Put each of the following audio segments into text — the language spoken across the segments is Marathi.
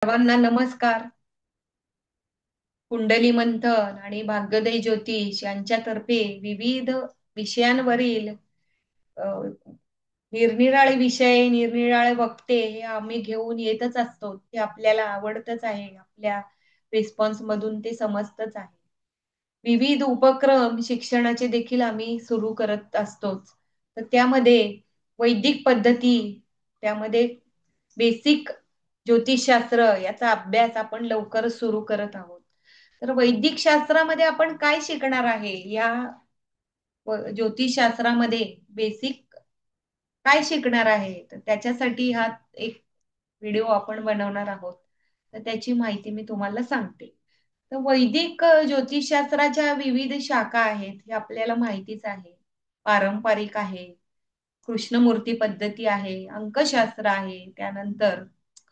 सर्वांना नमस्कार. कुंडली मंथन आणि भाग्योदय ज्योतिष यांच्यातर्फे विविध विषयांवरील अ, निरनिराळे विषय, निरनिराळे वक्ते हे आम्ही घेऊन येतच असतो. ते आपल्याला आवडतच आहे. आपल्या रिस्पॉन्स मधून ते समजतच आहे. विविध उपक्रम शिक्षणाचे देखील आम्ही सुरू करत असतोच. तर त्यामध्ये वैदिक पद्धती, त्यामध्ये बेसिक ज्योतिषशास्त्र याचा अभ्यास आपण लवकरच सुरू करत आहोत. तर वैदिक शास्त्रामध्ये आपण काय शिकणार आहे? या ज्योतिषशास्त्रामध्ये बेसिक काय शिकणार आहे? तर त्याच्यासाठी हा एक व्हिडिओ आपण बनवणार आहोत. तर त्याची माहिती मी तुम्हाला सांगते. तर वैदिक ज्योतिषशास्त्राच्या विविध शाखा आहेत, हे आपल्याला माहितीच आहे. पारंपरिक आहे, कृष्णमूर्ती पद्धती आहे, अंकशास्त्र आहे, त्यानंतर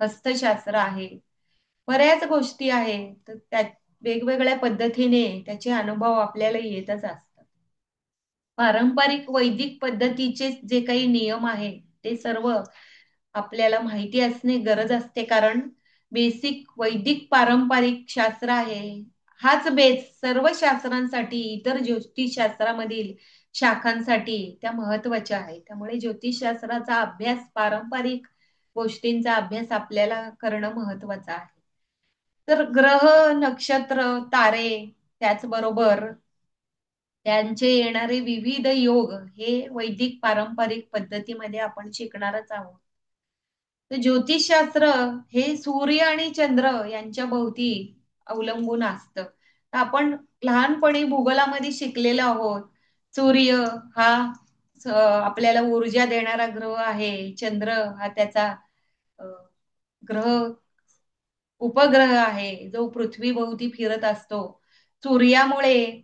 हस्तशास्त्र आहे. बऱ्याच गोष्टी आहेत. तर त्या वेगवेगळ्या पद्धतीने त्याचे अनुभव आपल्याला येतच असतात. पारंपरिक वैदिक पद्धतीचे जे काही नियम आहेत, ते सर्व आपल्याला माहिती असणे गरज असते. कारण बेसिक वैदिक पारंपरिक शास्त्र आहे. हाच बेस सर्व शास्त्रांसाठी, इतर ज्योतिषशास्त्रामधील शाखांसाठी त्या महत्त्वाच्या आहेत. त्यामुळे ज्योतिषशास्त्राचा अभ्यास, पारंपरिक गोष्टींचा अभ्यास आपल्याला करणं महत्त्वाचं आहे. तर ग्रह, नक्षत्र, तारे त्याचबरोबर त्यांचे येणारे विविध योग हे वैदिक पारंपरिक पद्धतीमध्ये आपण शिकणारच आहोत. तर ज्योतिषशास्त्र हे सूर्य आणि चंद्र यांच्या भोवती अवलंबून असतं. तर आपण लहानपणी भूगोलामध्ये शिकलेलो आहोत. सूर्य हा आपल्याला ऊर्जा देणारा ग्रह आहे. चंद्र हा त्याचा अ, ग्रह उपग्रह आहे, जो पृथ्वीभोवती फिरत असतो. सूर्यामुळे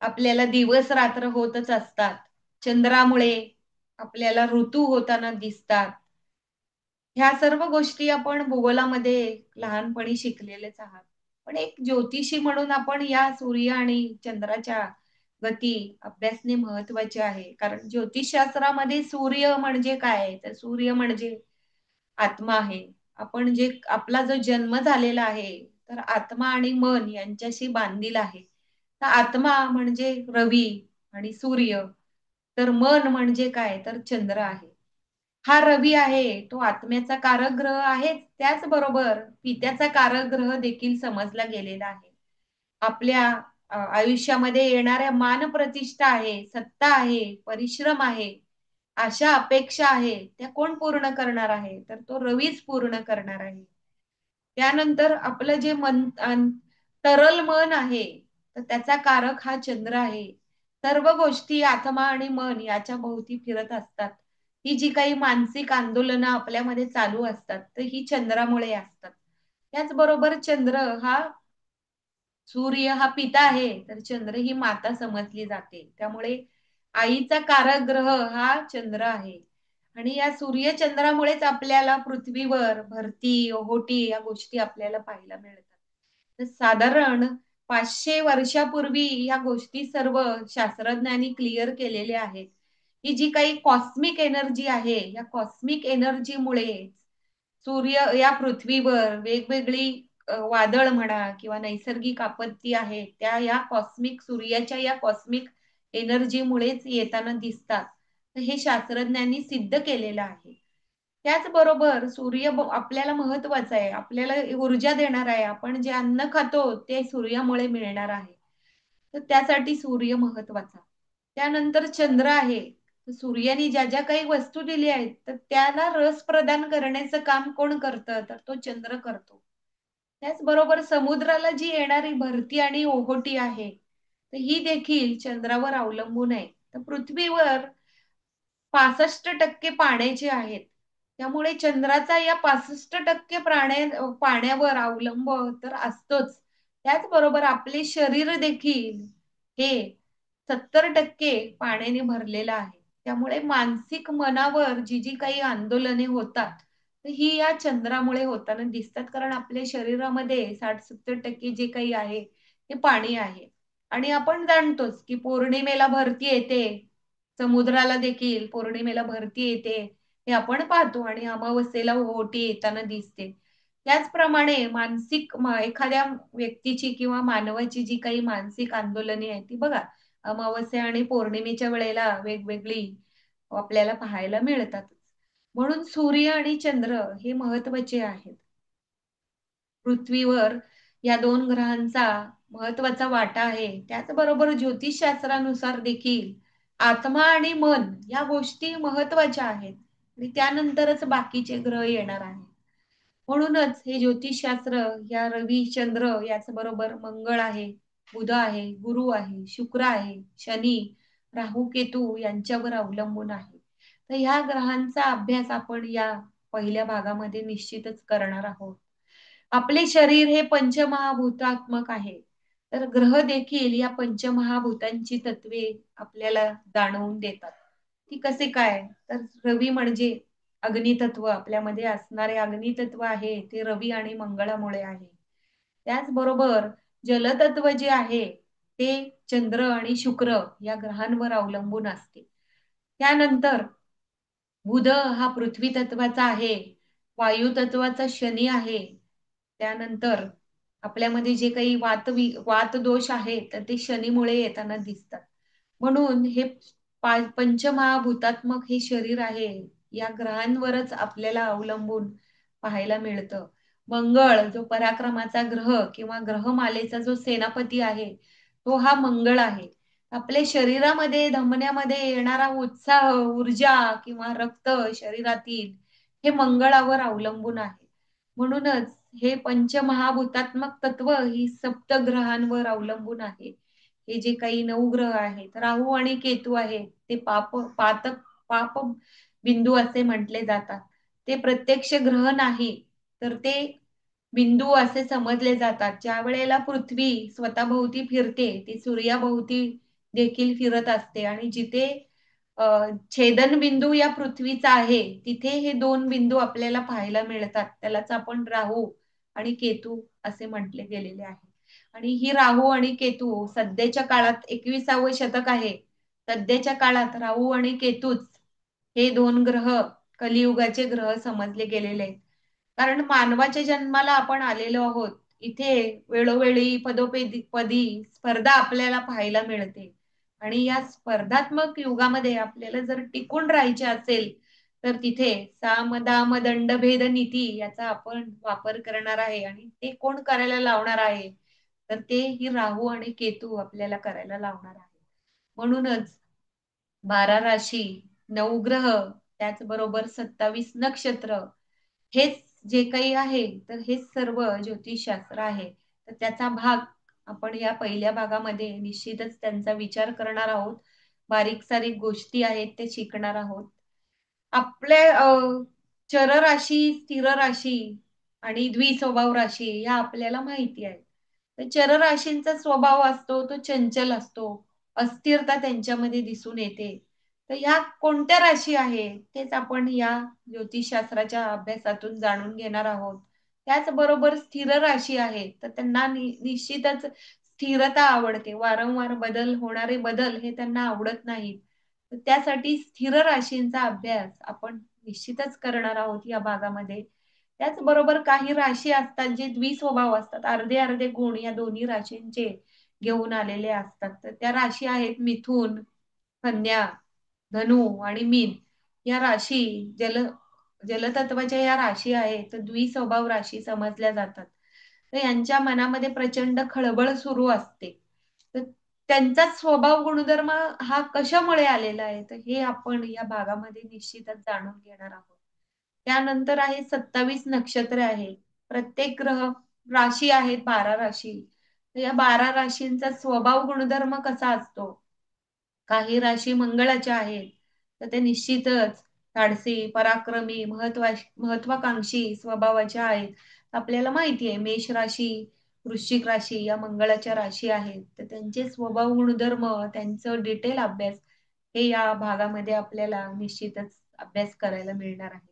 आपल्याला दिवस-रात्र होतच असतात. चंद्रामुळे आपल्याला ऋतू होताना दिसतात. ह्या सर्व गोष्टी आपण भूगोलामध्ये लहानपणी शिकलेलेच आहात. पण एक ज्योतिषी म्हणून आपण या सूर्य आणि चंद्राच्या गती अभ्यासणे महत्त्वाचे आहे. कारण ज्योतिषशास्त्रामध्ये सूर्य म्हणजे काय? तर सूर्य म्हणजे आत्मा आहे. आपण जे आपला जो जन्म झालेला आहे, तर आत्मा आणि मन यांच्याशी बांधील आहे. तर आत्मा म्हणजे रवी आणि सूर्य, तर मन म्हणजे काय? तर चंद्र आहे. हा रवी आहे, तो आत्म्याचा कारक ग्रह आहे. त्याचबरोबर पित्याचा कारक ग्रह देखील समजला गेलेला आहे. आपल्या आयुष्यामध्ये येणाऱ्या मानप्रतिष्ठा आहे, सत्ता आहे, परिश्रम आहे, आशा अपेक्षा आहे, त्या कोण पूर्ण करणार आहे? तर तो रवीच पूर्ण करणार आहे. त्यानंतर आपलं जे तरल मन आहे, तर त्याचा कारक हा चंद्र आहे. सर्व गोष्टी आत्मा आणि मन याच्या भोवती फिरत असतात. ही जी काही मानसिक आंदोलनं आपल्यामध्ये चालू असतात, तर ही चंद्रामुळे असतात. त्याचबरोबर चंद्र हा सूर्य हा पिता आहे, तर चंद्र ही माता समजली जाते. त्यामुळे आईचा कारक ग्रह हा चंद्र आहे. आणि या सूर्य-चंद्रामुळेच आपल्याला पृथ्वीवर भरती, ओहोटी या गोष्टी आपल्याला पाहायला मिळतात. तर साधारण 500 वर्षापूर्वी या गोष्टी सर्व शास्त्रज्ञांनी क्लिअर केलेल्या आहेत. ही जी काही कॉस्मिक एनर्जी आहे, या कॉस्मिक एनर्जीमुळे सूर्य या पृथ्वीवर वेगवेगळी वादळ म्हणा किंवा नैसर्गिक आपत्ती आहेत, त्या या कॉस्मिक सूर्याच्या या कॉस्मिक एनर्जीमुळेच येताना दिसतात. तर हे शास्त्रज्ञांनी सिद्ध केलेलं आहे. त्याचबरोबर सूर्य आपल्याला महत्वाचा आहे. आपल्याला ऊर्जा देणार आहे. आपण जे अन्न खातो ते सूर्यामुळे मिळणार आहे. तर त्यासाठी सूर्य महत्वाचा. त्यानंतर चंद्र आहे. तर सूर्याने ज्या काही वस्तू दिल्या आहेत, तर त्याला रस प्रदान करण्याचं काम कोण करतं? तर तो चंद्र करतो. त्याचबरोबर समुद्राला जी येणारी भरती आणि ओहोटी आहे, तर ही देखील चंद्रावर अवलंबून आहे. तर पृथ्वीवर 65% पाण्याचे आहेत. त्यामुळे चंद्राचा या 65% पाण्यावर अवलंब तर असतोच. त्याचबरोबर आपले शरीर देखील हे 70% पाण्याने भरलेलं आहे. त्यामुळे मानसिक मनावर जी काही आंदोलने होतात, तर ही या चंद्रामुळे होताना दिसतात. कारण आपल्या शरीरामध्ये 60-70% जे काही आहे, ते पाणी आहे. आणि आपण जाणतोच, की पौर्णिमेला भरती येते. समुद्राला देखील पौर्णिमेला भरती येते, हे आपण पाहतो आणि अमावस्येला ओहोटी येताना दिसते. त्याचप्रमाणे एखाद्या व्यक्तीची किंवा मानवाची जी काही मानसिक आंदोलने आहेत, ती बघा अमावस्या आणि पौर्णिमेच्या वेळेला वेगवेगळी आपल्याला पाहायला मिळतात. म्हणून सूर्य आणि चंद्र हे महत्त्वाचे आहेत. पृथ्वीवर या 2 ग्रहांचा महत्त्वाचा वाटा आहे. त्याचबरोबर ज्योतिषशास्त्रानुसार देखील आत्मा आणि मन या गोष्टी महत्त्वाच्या आहेत आणि त्यानंतरच बाकीचे ग्रह येणार आहेत. म्हणूनच हे ज्योतिषशास्त्र या रवी, चंद्र याचबरोबर मंगळ आहे, बुध आहे, गुरु आहे, शुक्र आहे, शनी, राहू, केतू यांच्यावर अवलंबून आहे. तर ह्या ग्रहांचा अभ्यास आपण या पहिल्या भागामध्ये निश्चितच करणार आहोत. आपले शरीर हे पंचमहाभूतात्मक आहे. तर ग्रह देखील या पंचमहाभूतांची तत्वे आपल्याला जाणवून देतात. ती कसे काय? तर रवी म्हणजे अग्नितत्व आपल्यामध्ये असणारे अग्नितत्व आहे ते रवी आणि मंगळामुळे आहे. त्याचबरोबर जलतत्व जे आहे ते चंद्र आणि शुक्र या ग्रहांवर अवलंबून असते. त्यानंतर बुध हा पृथ्वी तत्वाचा आहे. वायू तत्वाचा शनी आहे. त्यानंतर आपल्यामध्ये जे काही वात दोष आहे, तर ते शनीमुळे येताना दिसतात. म्हणून हे पंचमहाभूतात्मक हे शरीर आहे. या ग्रहांवरच आपल्याला अवलंबून पाहायला मिळतं. मंगळ जो पराक्रमाचा ग्रह किंवा ग्रहमालेचा जो सेनापती आहे, तो हा मंगळ आहे. आपल्या शरीरामध्ये, धमन्यामध्ये येणारा उत्साह, ऊर्जा किंवा रक्त शरीरातील हे मंगळावर अवलंबून आहे. म्हणूनच हे पंचमहाभूतात्मक तत्व ही सप्तग्रहांवर अवलंबून आहे. हे जे काही 9 ग्रह आहेत, राहू आणि केतू आहेत, ते पाप बिंदू असे म्हटले जातात. ते प्रत्यक्ष ग्रह नाही, तर ते बिंदू असे समजले जातात. ज्यावेळेला पृथ्वी स्वतःभोवती फिरते, ती सूर्याभोवती देखील फिरत असते आणि जिथे अ, छेदनबिंदू या पृथ्वीचा आहे, तिथे हे 2 बिंदू आपल्याला पाहायला मिळतात. त्यालाच आपण राहू आणि केतू असे म्हटले गेलेले आहे. आणि ही राहू आणि केतू सध्याच्या काळात 21सावं शतक आहे. सध्याच्या काळात राहू आणि केतूच हे 2 ग्रह कलियुगाचे ग्रह समजले गेलेले आहेत. कारण मानवाच्या जन्माला आपण आलेलो आहोत. इथे वेळोवेळी पदी स्पर्धा आपल्याला पाहायला मिळते. आणि या स्पर्धात्मक युगामध्ये आपल्याला जर टिकून राहायचे असेल, तर तिथे साम, दाम, दंड, भेद, नीती याचा आपण वापर करणार आहे आणि ते कोण करायला लावणार आहे? तर ते ही राहू आणि केतू आपल्याला करायला लावणार आहे. म्हणूनच 12 राशी, 9 ग्रह, त्याचबरोबर 27 नक्षत्र हेच जे काही आहे, तर हेच सर्व ज्योतिषशास्त्र आहे. तर त्याचा भाग आपण या पहिल्या भागामध्ये निश्चितच त्यांचा विचार करणार आहोत. बारीक-सारीक गोष्टी आहेत ते शिकणार आहोत. आपल्या चर राशी, स्थिर राशी आणि द्विस्वभाव राशी ह्या आपल्याला माहिती आहे. तर चर राशींचा स्वभाव असतो तो चंचल असतो. अस्थिरता त्यांच्यामध्ये दिसून येते. तर ह्या कोणत्या राशी आहे तेच आपण या ज्योतिषशास्त्राच्या अभ्यासातून जाणून घेणार आहोत. त्याचबरोबर स्थिर राशी आहे, तर त्यांना निश्चितच स्थिरता आवडते. वारंवार होणारे बदल हे त्यांना आवडत नाहीत. तर त्यासाठी स्थिर राशींचा अभ्यास आपण निश्चितच करणार आहोत या भागामध्ये. त्याचबरोबर काही राशी असतात जे द्विस्वभाव असतात. अर्धे-अर्धे गुण या दोन्ही राशींचे घेऊन आलेले असतात. तर त्या राशी आहेत मिथुन, कन्या, धनु आणि मीन. या राशी जलतत्वाच्या या राशी आहेत, तर द्विस्वभाव राशी समजल्या जातात. तर यांच्या मनामध्ये प्रचंड खळबळ सुरू असते. तर त्यांचा स्वभाव गुणधर्म हा कशामुळे आलेला आहे? तर हे आपण या भागामध्ये निश्चितच जाणून घेणार आहोत. त्यानंतर आहे 27 नक्षत्र आहेत. प्रत्येक राशी आहेत 12 राशी. तर या 12 राशींचा स्वभाव गुणधर्म कसा असतो? काही राशी मंगळाच्या आहेत, तर ते निश्चितच धाडसी, पराक्रमी, महत्वाकांक्षी स्वभावाच्या आहेत. आपल्याला माहिती आहे मेष राशी, वृश्चिक राशी या मंगळाच्या राशी आहेत. तर त्यांचे स्वभाव गुणधर्म, त्यांचं डिटेल अभ्यास हे या भागामध्ये आपल्याला निश्चितच अभ्यास करायला मिळणार आहे.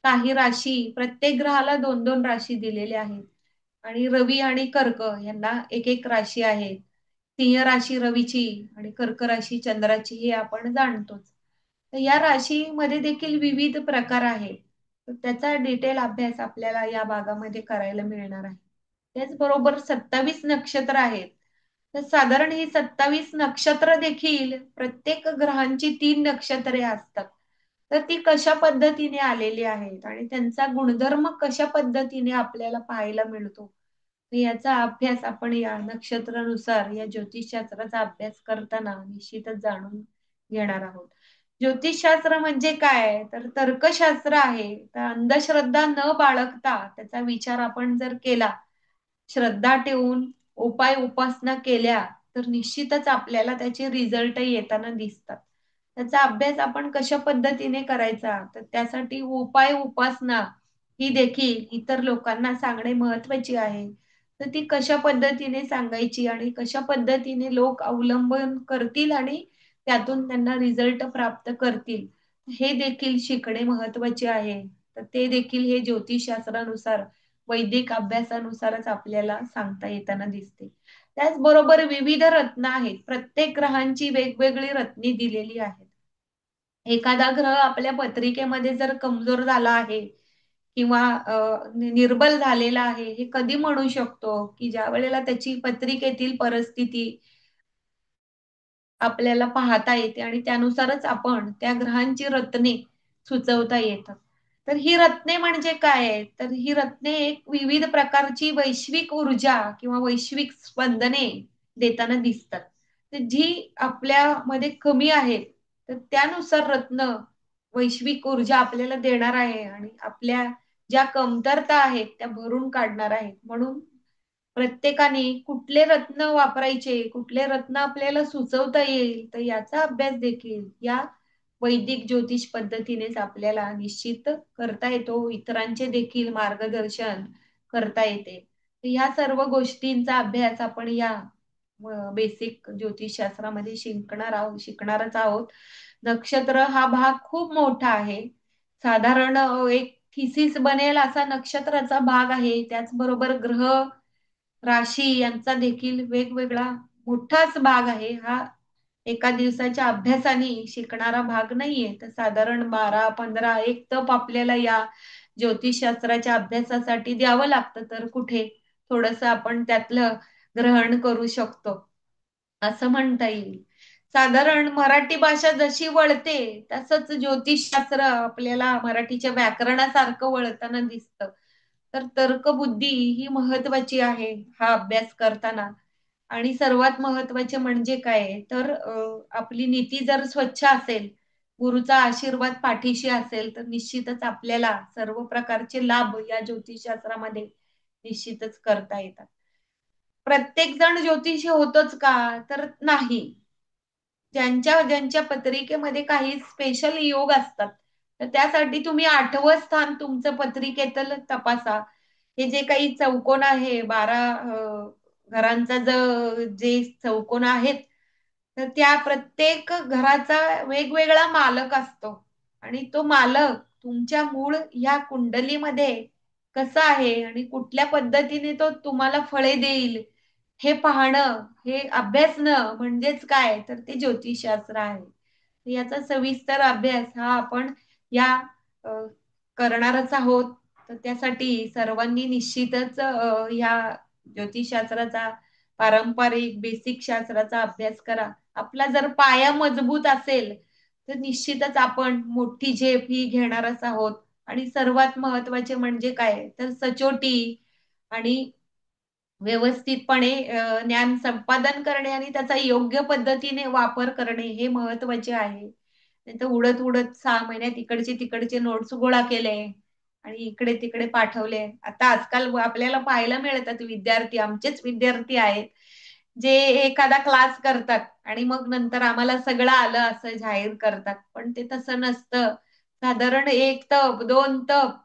काही राशी प्रत्येक ग्रहाला 2-2 राशी दिलेल्या आहेत आणि रवी आणि कर्क यांना 1-1 राशी आहे. सिंह राशी रवीची आणि कर्क राशी चंद्राची हे आपण जाणतोच. तर या राशीमध्ये देखील विविध प्रकार आहेत. तर त्याचा डिटेल अभ्यास आपल्याला या भागामध्ये करायला मिळणार आहे. त्याचबरोबर 27 नक्षत्र आहेत. तर साधारण ही 27 नक्षत्र देखील प्रत्येक ग्रहांची 3 नक्षत्रे असतात. तर ती कशा पद्धतीने आलेली आहेत आणि त्यांचा गुणधर्म कशा पद्धतीने आपल्याला पाहायला मिळतो. तर याचा अभ्यास आपण या नक्षत्रानुसार या ज्योतिषशास्त्राचा अभ्यास करताना निश्चितच जाणून घेणार आहोत. ज्योतिषशास्त्र म्हणजे काय? तर तर्कशास्त्र आहे. तर अंधश्रद्धा न बाळगता त्याचा विचार आपण जर केला, श्रद्धा ठेवून उपाय उपासना केल्या, तर निश्चितच आपल्याला त्याचे रिझल्ट येताना दिसतात. त्याचा अभ्यास आपण कशा पद्धतीने करायचा, तर त्यासाठी उपाय उपासना ही देखील इतर लोकांना सांगणे महत्त्वाची आहे. तर ती कशा पद्धतीने सांगायची आणि कशा पद्धतीने लोक अवलंबन करतील आणि त्यातून त्यांना रिझल्ट प्राप्त करतील, हे देखील शिकणे महत्त्वाचे आहे. तर ते देखील हे ज्योतिषशास्त्रानुसार, वैदिक अभ्यासानुसारच आपल्याला सांगता येताना दिसते. त्याचबरोबर विविध रत्न आहेत. प्रत्येक ग्रहांची वेगवेगळी रत्ने दिलेली आहेत. एखादा ग्रह आपल्या पत्रिकेमध्ये जर कमजोर झाला आहे किंवा निर्बल झालेला आहे, हे कधी म्हणू शकतो, की ज्यावेळेला त्याची पत्रिकेतील परिस्थिती आपल्याला पाहता येते आणि त्यानुसारच आपण त्या ग्रहांची रत्ने सुचवता येतात. तर ही रत्ने म्हणजे काय आहे? तर ही रत्ने एक विविध प्रकारची वैश्विक ऊर्जा किंवा वैश्विक स्पंदने देताना दिसतात. तर जी आपल्यामध्ये कमी आहेत, तर त्यानुसार रत्न वैश्विक ऊर्जा आपल्याला देणार आहे आणि आपल्या ज्या कमतरता आहेत, त्या भरून काढणार आहेत. म्हणून प्रत्येकाने कुठले रत्न वापरायचे, कुठले रत्न आपल्याला सुचवता येईल, तर याचा अभ्यास देखील या वैदिक ज्योतिष पद्धतीनेच आपल्याला निश्चित करता येतो. इतरांचे देखील मार्गदर्शन करता येते. तर ह्या सर्व गोष्टींचा अभ्यास आपण या बेसिक ज्योतिषशास्त्रामध्ये शिकणारच आहोत. नक्षत्र हा भाग खूप मोठा आहे. साधारण एक थिसिस बनेल असा नक्षत्राचा भाग आहे. त्याचबरोबर ग्रह, राशी यांचा देखील वेगवेगळा मोठाच भाग आहे. हा एका दिवसाच्या अभ्यासाने शिकणारा भाग नाहीये. तर साधारण 12-15 एक तप आपल्याला या ज्योतिषशास्त्राच्या अभ्यासासाठी द्यावं लागतं. तर कुठे थोडंसं आपण त्यातलं ग्रहण करू शकतो, असं म्हणता येईल. साधारण मराठी भाषा जशी वळते, तसंच ज्योतिषशास्त्र आपल्याला मराठीच्या व्याकरणासारखं वळताना दिसतं. तर तर्कबुद्धी ही महत्वाची आहे हा अभ्यास करताना. आणि सर्वात महत्वाचे म्हणजे काय आहे, तर आपली नीती जर स्वच्छ असेल, गुरूचा आशीर्वाद पाठीशी असेल, तर निश्चितच आपल्याला सर्व प्रकारचे लाभ या ज्योतिषशास्त्रामध्ये निश्चितच करता येतात. प्रत्येक जण ज्योतिषी होतोच का? तर नाही. ज्यांच्या ज्यांच्या पत्रिकेमध्ये काही स्पेशल योग असतात, तर त्यासाठी तुम्ही 8वं स्थान तुमचं पत्रिकेतलं तपासा. हे जे काही चौकोन आहे 12 घरांचा जे चौकोन आहेत, तर त्या प्रत्येक घराचा वेगवेगळा मालक असतो आणि तो मालक तुमच्या मूळ ह्या कुंडलीमध्ये कसा आहे आणि कुठल्या पद्धतीने तो तुम्हाला फळे देईल, हे पाहणं, हे अभ्यासणं म्हणजेच काय, तर ते ज्योतिषशास्त्र आहे. याचा सविस्तर अभ्यास हा आपण या अ, करणारच आहोत. तर त्यासाठी सर्वांनी निश्चितच या ज्योतिषशास्त्राचा, पारंपरिक बेसिक शास्त्राचा अभ्यास करा. आपला जर पाया मजबूत असेल, तर निश्चितच आपण मोठी झेप ही घेणारच आहोत. आणि सर्वात महत्त्वाचे म्हणजे काय, तर सचोटी आणि व्यवस्थितपणे ज्ञान संपादन करणे आणि त्याचा योग्य पद्धतीने वापर करणे हे महत्त्वाचे आहे. नाहीतर उडत-उडत 6 महिन्यात इकडचे तिकडचे नोट्स गोळा केले आणि इकडे-तिकडे पाठवले. आता आजकाल आपल्याला पाहायला मिळतात विद्यार्थी, आमचेच विद्यार्थी आहेत, जे एखादा क्लास करतात आणि मग नंतर आम्हाला सगळं आलं असं जाहीर करतात. पण ते तसं नसतं. साधारण 1 तप, 2 तप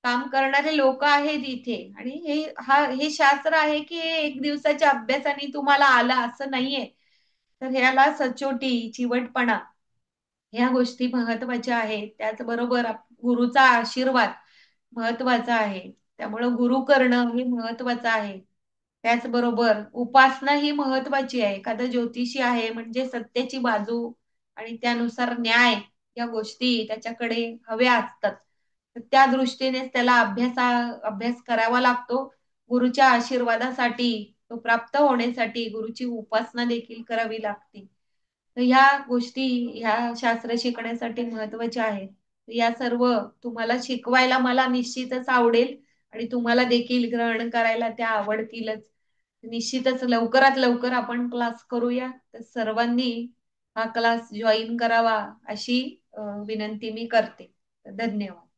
काम करणारे लोक आहेत इथे आणि हे शास्त्र आहे, की हे 1 दिवसाच्या अभ्यासाने तुम्हाला आलं असं नाहीये. तर ह्याला सचोटी, चिवटपणा ह्या गोष्टी महत्त्वाच्या आहेत. त्याचबरोबर गुरुचा आशीर्वाद महत्त्वाचा आहे. त्यामुळं गुरु करणं हे महत्त्वाचं आहे. त्याचबरोबर उपासना ही महत्त्वाची आहे. एखादा ज्योतिषी आहे म्हणजे सत्याची बाजू आणि त्यानुसार न्याय या गोष्टी त्याच्याकडे हव्या असतात. तर त्या दृष्टीनेच त्याला अभ्यास करावा लागतो. गुरुच्या आशीर्वादासाठी, तो प्राप्त होण्यासाठी गुरुची उपासना देखील करावी लागते. तर ह्या गोष्टी ह्या शास्त्र शिकण्यासाठी महत्त्वाच्या आहेत. या सर्व तुम्हाला शिकवायला मला निश्चितच आवडेल आणि तुम्हाला देखील ग्रहण करायला त्या आवडतीलच. निश्चितच लवकरात लवकर आपण क्लास करूया. तर सर्वांनी हा क्लास जॉइन करावा अशी विनंती मी करते. धन्यवाद.